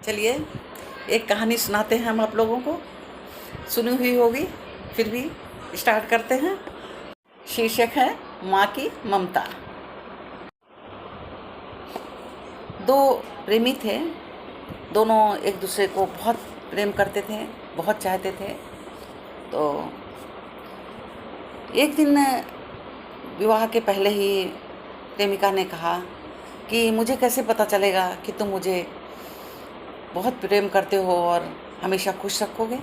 चलिए एक कहानी सुनाते हैं हम आप लोगों को। सुनी हुई होगी, फिर भी स्टार्ट करते हैं। शीर्षक है माँ की ममता। दो प्रेमी थे, दोनों एक दूसरे को बहुत प्रेम करते थे, बहुत चाहते थे। तो एक दिन विवाह के पहले ही प्रेमिका ने कहा कि मुझे कैसे पता चलेगा कि तुम मुझे बहुत प्रेम करते हो और हमेशा खुश रखोगे,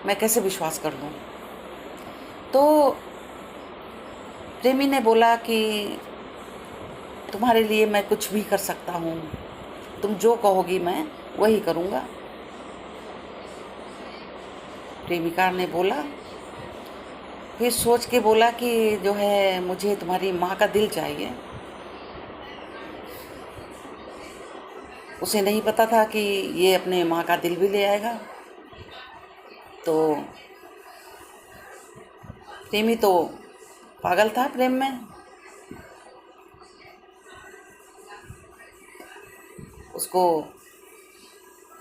मैं कैसे विश्वास कर लूँ। तो प्रेमी ने बोला कि तुम्हारे लिए मैं कुछ भी कर सकता हूँ, तुम जो कहोगी मैं वही करूँगा। प्रेमिका ने बोला, फिर सोच के बोला कि जो है मुझे तुम्हारी माँ का दिल चाहिए। उसे नहीं पता था कि ये अपने माँ का दिल भी ले आएगा। तो प्रेमी तो पागल था प्रेम में।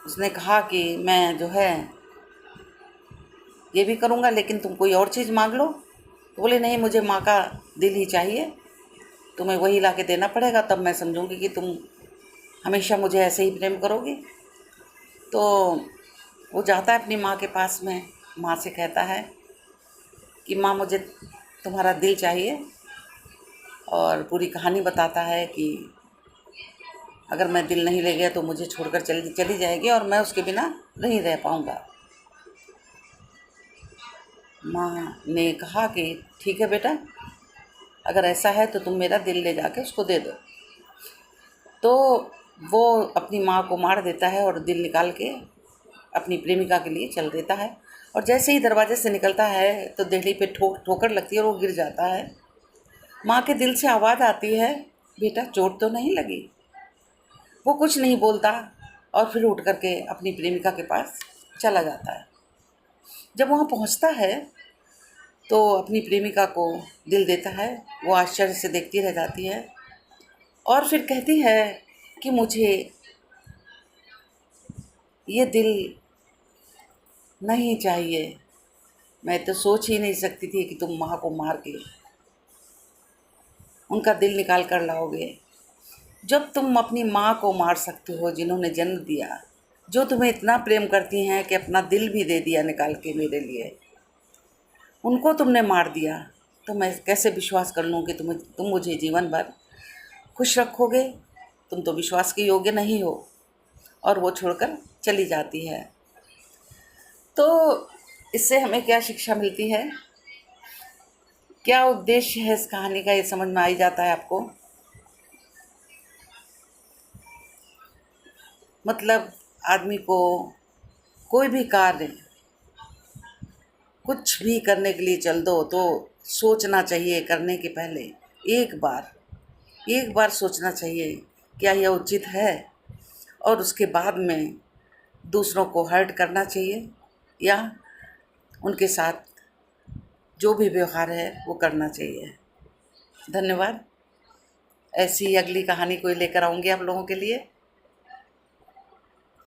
उसने कहा कि मैं जो है ये भी करूँगा, लेकिन तुम कोई और चीज़ मांग लो। तो बोले नहीं, मुझे माँ का दिल ही चाहिए, तुम्हें वही ला के देना पड़ेगा, तब मैं समझूंगी कि तुम हमेशा मुझे ऐसे ही प्रेम करोगी। तो वो जाता है अपनी माँ के पास में, माँ से कहता है कि माँ मुझे तुम्हारा दिल चाहिए, और पूरी कहानी बताता है कि अगर मैं दिल नहीं ले गया तो मुझे छोड़कर चली जाएगी और मैं उसके बिना नहीं रह पाऊँगा। माँ ने कहा कि ठीक है बेटा, अगर ऐसा है तो तुम मेरा दिल ले जाके उसको दे दो। तो वो अपनी माँ को मार देता है और दिल निकाल के अपनी प्रेमिका के लिए चल देता है। और जैसे ही दरवाजे से निकलता है तो देहड़ी पे ठोकर लगती है और वो गिर जाता है। माँ के दिल से आवाज़ आती है, बेटा चोट तो नहीं लगी। वो कुछ नहीं बोलता और फिर उठ करके अपनी प्रेमिका के पास चला जाता है। जब वहाँ पहुँचता है तो अपनी प्रेमिका को दिल देता है। वो आश्चर्य से देखती रह जाती है और फिर कहती है कि मुझे ये दिल नहीं चाहिए, मैं तो सोच ही नहीं सकती थी कि तुम माँ को मार के उनका दिल निकाल कर लाओगे। जब तुम अपनी माँ को मार सकते हो, जिन्होंने जन्म दिया, जो तुम्हें इतना प्रेम करती हैं कि अपना दिल भी दे दिया निकाल के मेरे लिए, उनको तुमने मार दिया, तो मैं कैसे विश्वास कर लूँ कि तुम मुझे जीवन भर खुश रखोगे। तुम तो विश्वास के योग्य नहीं हो। और वो छोड़कर चली जाती है। तो इससे हमें क्या शिक्षा मिलती है, क्या उद्देश्य है इस कहानी का, ये समझ में आ ही जाता है आपको। मतलब आदमी को कोई भी कार्य कुछ भी करने के लिए चल दो तो सोचना चाहिए करने के पहले। एक बार सोचना चाहिए क्या यह उचित है, और उसके बाद में दूसरों को हर्ट करना चाहिए या उनके साथ जो भी व्यवहार है वो करना चाहिए। धन्यवाद। ऐसी अगली कहानी कोई लेकर आऊँगी आप लोगों के लिए।